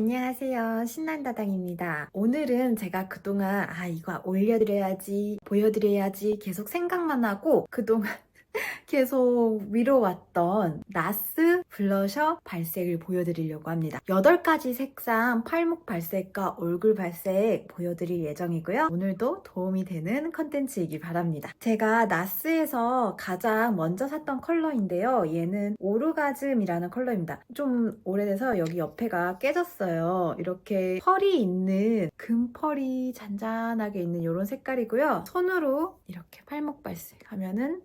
안녕하세요. 신난다당입니다. 오늘은 제가 그동안 이거 올려드려야지, 보여드려야지 계속 생각만 하고 그동안 계속 미뤄왔던 나스 블러셔 발색을 보여드리려고 합니다. 8가지 색상 팔목 발색과 얼굴 발색 보여드릴 예정이고요. 오늘도 도움이 되는 컨텐츠이길 바랍니다. 제가 나스에서 가장 먼저 샀던 컬러인데요. 얘는 오르가즘이라는 컬러입니다. 좀 오래돼서 여기 옆에가 깨졌어요. 이렇게 펄이 있는 금펄이 잔잔하게 있는 이런 색깔이고요. 손으로 이렇게 팔목 발색하면은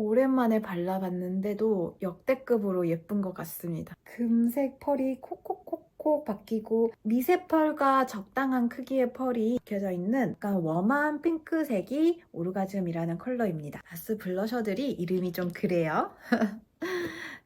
오랜만에 발라봤는데도 역대급으로 예쁜 것 같습니다. 금색 펄이 콕콕콕콕 바뀌고 미세 펄과 적당한 크기의 펄이 켜져 있는 약간 웜한 핑크색이 오르가즘이라는 컬러입니다. 나스 블러셔들이 이름이 좀 그래요.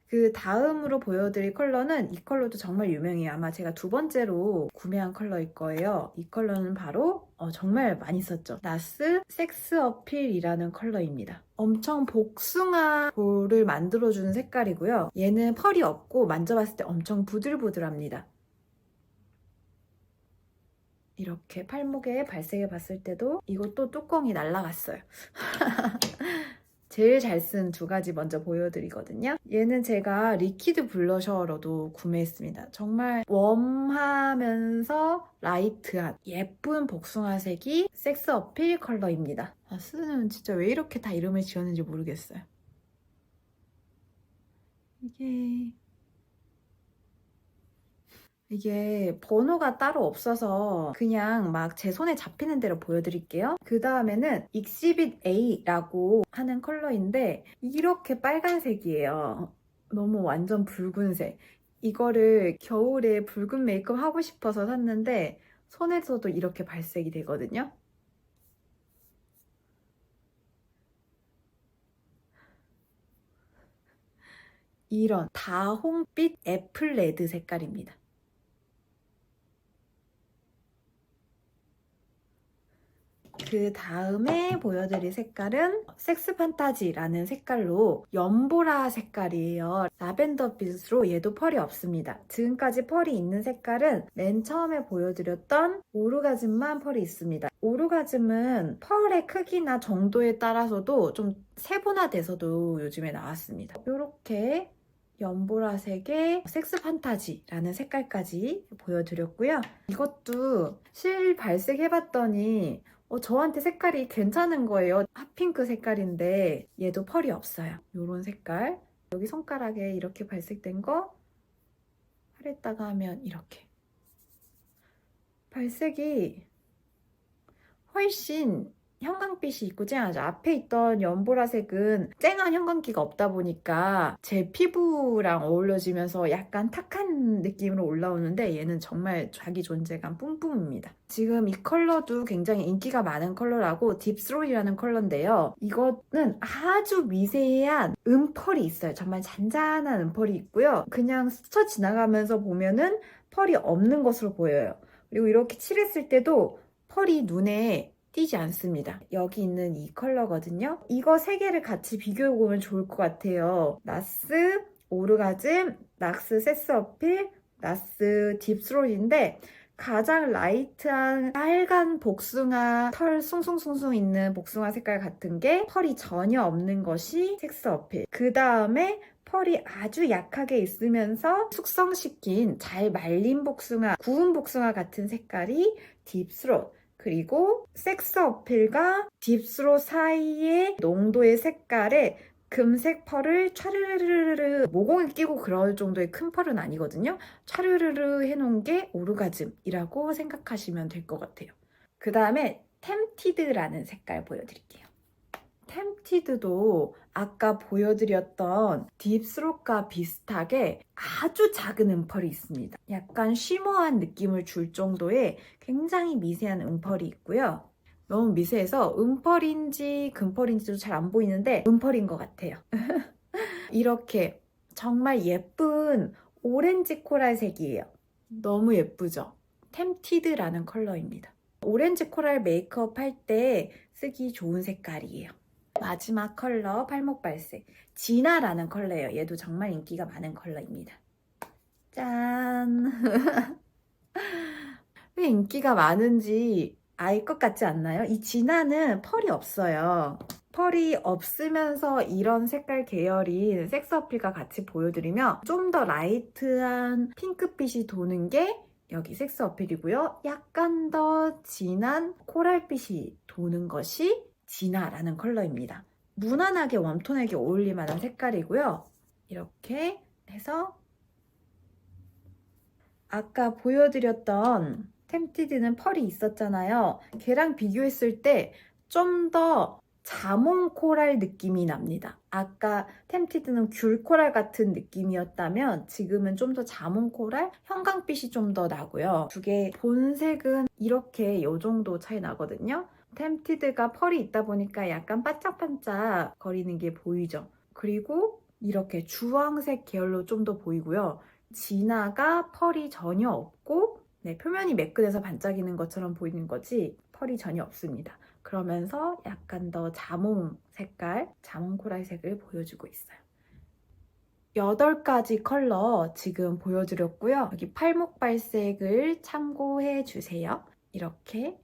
그 다음으로 보여드릴 컬러는 이 컬러도 정말 유명해요. 아마 제가 2번째로 구매한 컬러일 거예요. 이 컬러는 바로 정말 많이 썼죠. 나스 섹스 어필이라는 컬러입니다. 엄청 복숭아 볼을 만들어주는 색깔이고요. 얘는 펄이 없고 만져봤을 때 엄청 부들부들합니다. 이렇게 팔목에 발색해 봤을 때도 이것도 뚜껑이 날라갔어요. 제일 잘 쓴 2가지 먼저 보여드리거든요. 얘는 제가 리퀴드 블러셔로도 구매했습니다. 정말 웜하면서 라이트한 예쁜 복숭아색이 섹스 어필 컬러입니다. 나스는 진짜 왜 이렇게 다 이름을 지었는지 모르겠어요. 이게 번호가 따로 없어서 그냥 막 제 손에 잡히는 대로 보여드릴게요. 그 다음에는 익시빗 A라고 하는 컬러인데 이렇게 빨간색이에요. 너무 완전 붉은색. 이거를 겨울에 붉은 메이크업 하고 싶어서 샀는데 손에서도 이렇게 발색이 되거든요. 이런 다홍빛 애플 레드 색깔입니다. 그 다음에 보여드릴 색깔은 섹스 판타지라는 색깔로 연보라 색깔이에요. 라벤더 빛으로 얘도 펄이 없습니다. 지금까지 펄이 있는 색깔은 맨 처음에 보여드렸던 오르가즘만 펄이 있습니다. 오르가즘은 펄의 크기나 정도에 따라서도 좀 세분화돼서도 요즘에 나왔습니다. 이렇게 연보라색의 섹스 판타지라는 색깔까지 보여드렸고요. 이것도 실 발색해봤더니 저한테 색깔이 괜찮은 거예요. 핫핑크 색깔인데 얘도 펄이 없어요. 이런 색깔. 여기 손가락에 이렇게 발색된 거 팔에다가 하면 이렇게. 발색이 훨씬 형광빛이 있고 쨍하죠. 앞에 있던 연보라색은 쨍한 형광기가 없다 보니까 제 피부랑 어울려지면서 약간 탁한 느낌으로 올라오는데 얘는 정말 자기 존재감 뿜뿜입니다. 지금 이 컬러도 굉장히 인기가 많은 컬러라고 딥스로이라는 컬러인데요. 이거는 아주 미세한 음펄이 있어요. 정말 잔잔한 음펄이 있고요. 그냥 스쳐 지나가면서 보면은 펄이 없는 것으로 보여요. 그리고 이렇게 칠했을 때도 펄이 눈에 띄지 않습니다. 여기 있는 이 컬러거든요. 이거 3개를 같이 비교해보면 좋을 것 같아요. 나스 오르가즘, 나스 세스 어필, 나스 딥스롤인데 가장 라이트한 빨간 복숭아 털 숭숭숭숭 있는 복숭아 색깔 같은 게 펄이 전혀 없는 것이 섹스 어필. 그 다음에 펄이 아주 약하게 있으면서 숙성시킨 잘 말린 복숭아, 구운 복숭아 같은 색깔이 딥스롯. 그리고 섹스 어필과 딥스롯 사이의 농도의 색깔에 금색 펄을 촤르르르르 모공에 끼고 그럴 정도의 큰 펄은 아니거든요. 촤르르르 해놓은 게 오르가즘이라고 생각하시면 될 것 같아요. 그 다음에 템티드라는 색깔 보여드릴게요. 템티드도 아까 보여드렸던 딥스롯과 비슷하게 아주 작은 음펄이 있습니다. 약간 쉬머한 느낌을 줄 정도의 굉장히 미세한 음펄이 있고요. 너무 미세해서 음펄인지 금펄인지도 잘 안 보이는데 음펄인 것 같아요. 이렇게 정말 예쁜 오렌지 코랄색이에요. 너무 예쁘죠? 템티드라는 컬러입니다. 오렌지 코랄 메이크업 할 때 쓰기 좋은 색깔이에요. 마지막 컬러 팔목발색 진화라는 컬러예요. 얘도 정말 인기가 많은 컬러입니다. 짠! 왜 인기가 많은지 알 것 같지 않나요? 이 진화는 펄이 없어요. 펄이 없으면서 이런 색깔 계열인 섹스 어필과 같이 보여드리면 좀 더 라이트한 핑크빛이 도는 게 여기 섹스 어필이고요. 약간 더 진한 코랄빛이 도는 것이 진화라는 컬러입니다. 무난하게 웜톤에게 어울릴 만한 색깔이고요. 이렇게 해서 아까 보여드렸던 템티드는 펄이 있었잖아요. 걔랑 비교했을 때 좀 더 자몽 코랄 느낌이 납니다. 아까 템티드는 귤 코랄 같은 느낌이었다면 지금은 좀 더 자몽 코랄, 형광빛이 좀 더 나고요. 두 개 본색은 이렇게 이 정도 차이 나거든요. 템티드가 펄이 있다 보니까 약간 반짝반짝 거리는 게 보이죠. 그리고 이렇게 주황색 계열로 좀 더 보이고요. 진화가 펄이 전혀 없고 표면이 매끈해서 반짝이는 것처럼 보이는 거지 펄이 전혀 없습니다. 그러면서 약간 더 자몽 색깔, 자몽 코랄색을 보여주고 있어요. 8가지 컬러 지금 보여드렸고요. 여기 팔목발색을 참고해 주세요. 이렇게.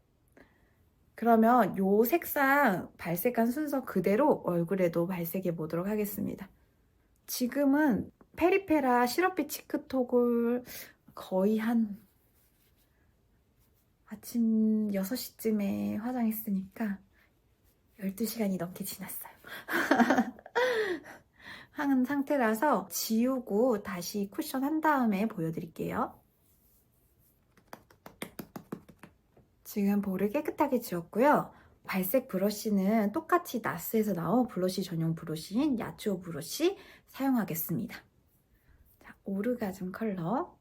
그러면 이 색상 발색한 순서 그대로 얼굴에도 발색해 보도록 하겠습니다. 지금은 페리페라 시럽빛 치크톡을 거의 한 아침 6시쯤에 화장했으니까 12시간이 넘게 지났어요. 한 상태라서 지우고 다시 쿠션 한 다음에 보여드릴게요. 지금 볼을 깨끗하게 지웠고요. 발색 브러쉬는 똑같이 나스에서 나온 블러쉬 전용 브러쉬인 야추오 브러쉬 사용하겠습니다. 자, 오르가즘 컬러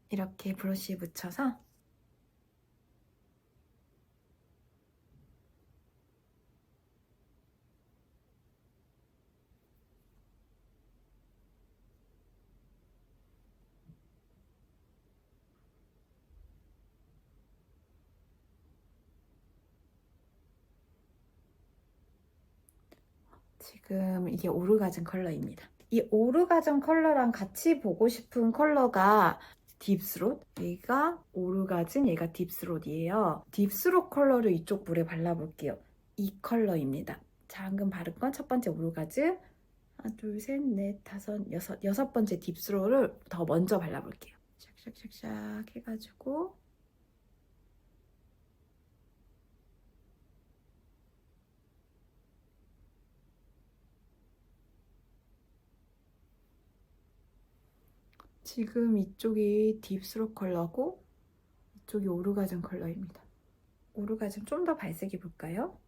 이렇게 브러쉬에 묻혀서 지금 이게 오르가즘 컬러입니다. 이 오르가즘 컬러랑 같이 보고 싶은 컬러가 딥스롯, 얘가 오르가즘, 얘가 딥스롯이에요. 딥스롯 컬러를 이쪽 볼에 발라볼게요. 이 컬러입니다. 자, 방금 바른 건 첫 번째 오르가즘, 하나, 둘, 셋, 넷, 다섯, 여섯 번째 딥스롯을 더 먼저 발라볼게요. 샥샥샥샥 해가지고 지금 이쪽이 딥스롯 컬러고 이쪽이 오르가즘 컬러입니다. 오르가즘 좀 더 발색해 볼까요?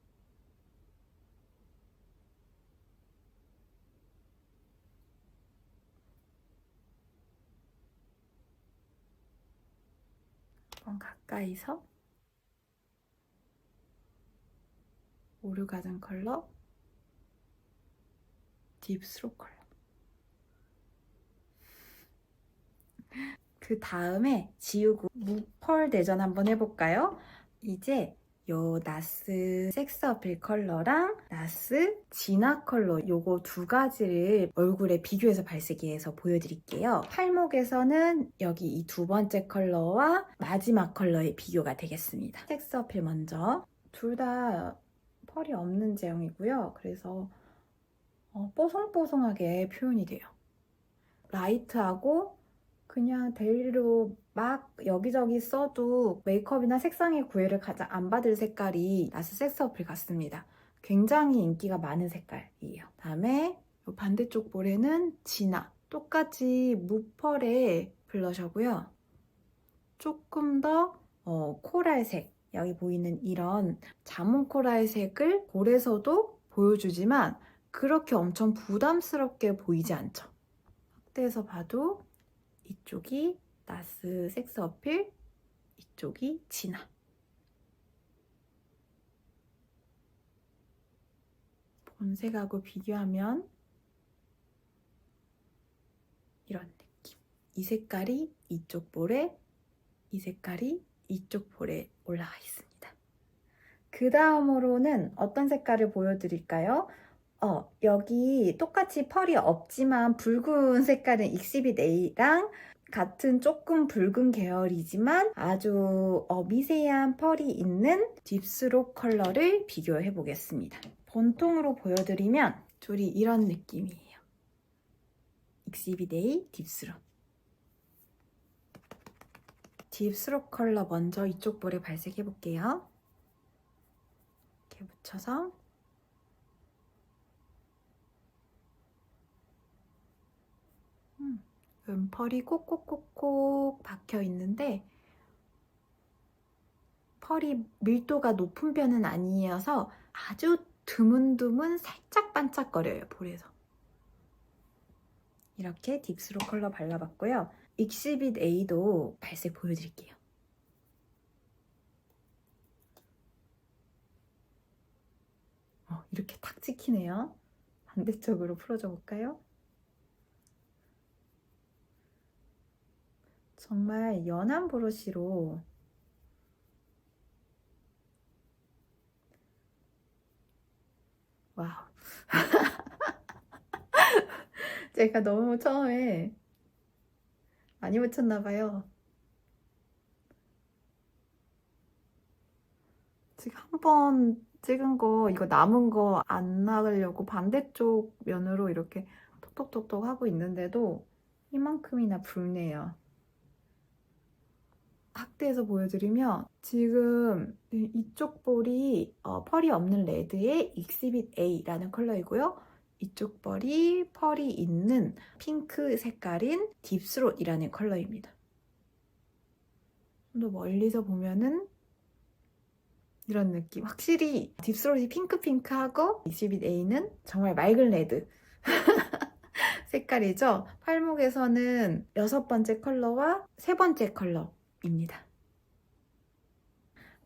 한번 가까이서 오르가즘 컬러, 딥스롯 컬러. 그 다음에 지우고 무펄 대전 한번 해볼까요? 이제 요 나스 섹스 어필 컬러랑 나스 진화 컬러 요거 두 가지를 얼굴에 비교해서 발색해서 보여드릴게요. 팔목에서는 여기 이 두 번째 컬러와 마지막 컬러의 비교가 되겠습니다. 섹스 어필 먼저. 둘 다 펄이 없는 제형이고요. 그래서 뽀송뽀송하게 표현이 돼요. 라이트하고 그냥 데일리로 막 여기저기 써도 메이크업이나 색상의 구애를 가장 안 받을 색깔이 나스 섹스 어필 같습니다. 굉장히 인기가 많은 색깔이에요. 다음에 이 반대쪽 볼에는 진화. 똑같이 무펄의 블러셔고요. 조금 더 코랄색, 여기 보이는 이런 자몽 코랄색을 볼에서도 보여주지만 그렇게 엄청 부담스럽게 보이지 않죠. 확대해서 봐도 이쪽이 나스 섹스 어필, 이쪽이 진화. 본색하고 비교하면 이런 느낌. 이 색깔이 이쪽 볼에, 이 색깔이 이쪽 볼에 올라가 있습니다. 그 다음으로는 어떤 색깔을 보여드릴까요? 여기 똑같이 펄이 없지만 붉은 색깔은 익시빗 A랑 같은 조금 붉은 계열이지만 아주 미세한 펄이 있는 딥스록 컬러를 비교해 보겠습니다. 본통으로 보여드리면 둘이 이런 느낌이에요. 익시빗 A 딥스록. 딥스록 컬러 먼저 이쪽 볼에 발색해 볼게요. 이렇게 묻혀서 펄이 꼭꼭꼭꼭 박혀 있는데 펄이 밀도가 높은 편은 아니어서 아주 드문드문 살짝 반짝거려요, 볼에서. 이렇게 딥스록 컬러 발라봤고요. 익시빗 A도 발색 보여드릴게요. 이렇게 탁 찍히네요. 반대쪽으로 풀어줘 볼까요? 정말 연한 브러쉬로 와우. 제가 너무 처음에 많이 묻혔나봐요. 지금 한 번 찍은 거 이거 남은 거 안 나가려고 반대쪽 면으로 이렇게 톡톡톡톡 하고 있는데도 이만큼이나 붉네요. 확대해서 보여드리면 지금 이쪽 볼이 펄이 없는 레드의 익시빗 A라는 컬러이고요. 이쪽 볼이 펄이 있는 핑크 색깔인 딥스롯이라는 컬러입니다. 좀 더 멀리서 보면은 이런 느낌. 확실히 딥스롯이 핑크핑크하고 익시빗 A는 정말 맑은 레드 색깔이죠. 팔목에서는 6번째 컬러와 3번째 컬러입니다.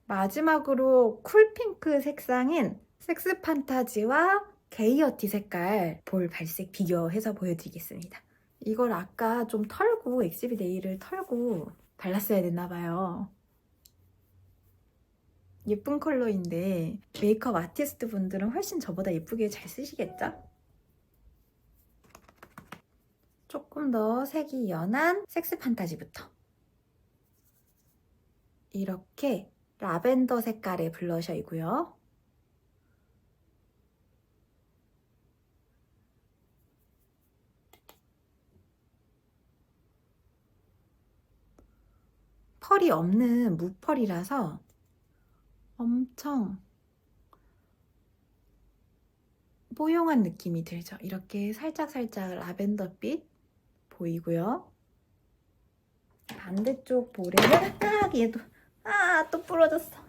마지막으로 쿨핑크 색상인 섹스 판타지와 게이어티 색깔 볼 발색 비교해서 보여드리겠습니다. 이걸 아까 좀 털고 익시빗 A를 털고 발랐어야 됐나봐요. 예쁜 컬러인데 메이크업 아티스트 분들은 훨씬 저보다 예쁘게 잘 쓰시겠죠? 조금 더 색이 연한 섹스 판타지부터 이렇게 라벤더 색깔의 블러셔이고요. 펄이 없는 무펄이라서 엄청 뽀용한 느낌이 들죠. 이렇게 살짝살짝 라벤더빛 보이고요. 반대쪽 볼에는 얘도 또 부러졌어.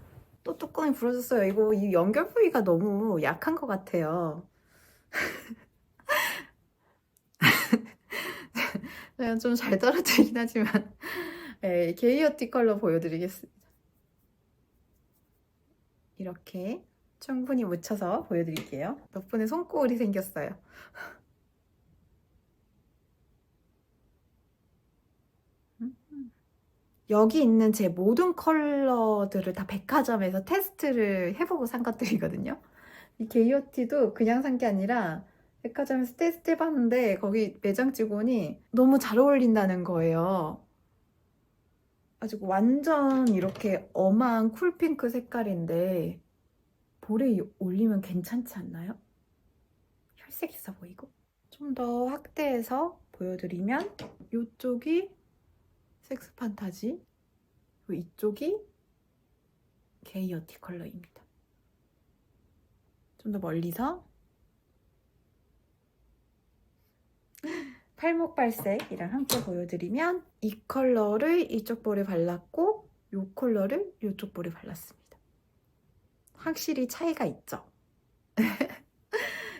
또 뚜껑이 부러졌어요. 이거 이 연결 부위가 너무 약한 것 같아요. 제가 좀 잘 떨어뜨리긴 하지만 네, 게이어티 컬러 보여드리겠습니다. 이렇게 충분히 묻혀서 보여드릴게요. 덕분에 손거울이 생겼어요. 여기 있는 제 모든 컬러들을 다 백화점에서 테스트를 해보고 산 것들이거든요. 이 게이어티도 그냥 산 게 아니라 백화점에서 테스트 해봤는데 거기 매장 직원이 너무 잘 어울린다는 거예요. 가지고 완전 이렇게 엄한 쿨핑크 색깔인데 볼에 올리면 괜찮지 않나요? 혈색 있어 보이고. 좀 더 확대해서 보여드리면 이쪽이 섹스 판타지, 이쪽이 게이어티 컬러입니다. 좀 더 멀리서 팔목 발색이랑 함께 보여드리면 이 컬러를 이쪽 볼에 발랐고 이 컬러를 이쪽 볼에 발랐습니다. 확실히 차이가 있죠?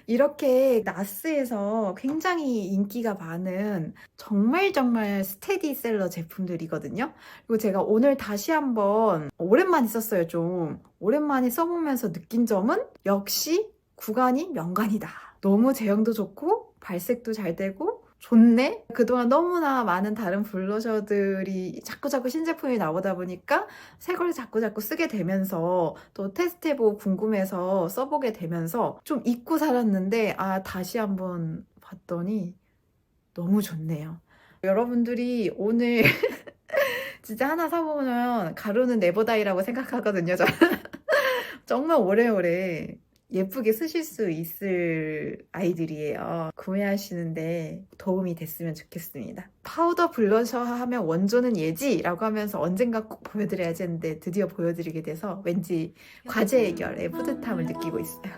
이렇게 나스에서 굉장히 인기가 많은 정말 스테디셀러 제품들이거든요. 그리고 제가 오늘 다시 한번 오랜만에 썼어요. 좀 오랜만에 써보면서 느낀 점은 역시 구간이 명간이다. 너무 제형도 좋고 발색도 잘 되고 좋네? 그동안 너무나 많은 다른 블러셔들이 자꾸자꾸 신제품이 나오다 보니까 새 걸 자꾸자꾸 쓰게 되면서 또 테스트해보고 궁금해서 써보게 되면서 좀 잊고 살았는데 다시 한번 봤더니 너무 좋네요. 여러분들이 오늘 진짜 하나 사보면 가루는 네버다이라고 생각하거든요. 저는. 정말 오래오래 예쁘게 쓰실 수 있을 아이들이에요. 구매하시는데 도움이 됐으면 좋겠습니다. 파우더 블러셔 하면 원조는 얘지? 라고 하면서 언젠가 꼭 보여드려야지 했는데 드디어 보여드리게 돼서 왠지 과제 해결의 뿌듯함을 느끼고 있어요.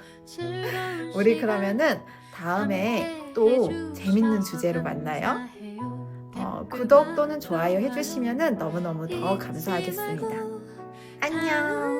우리 그러면은 다음에 또 재밌는 주제로 만나요. 구독 또는 좋아요 해주시면 너무너무 더 감사하겠습니다. 안녕.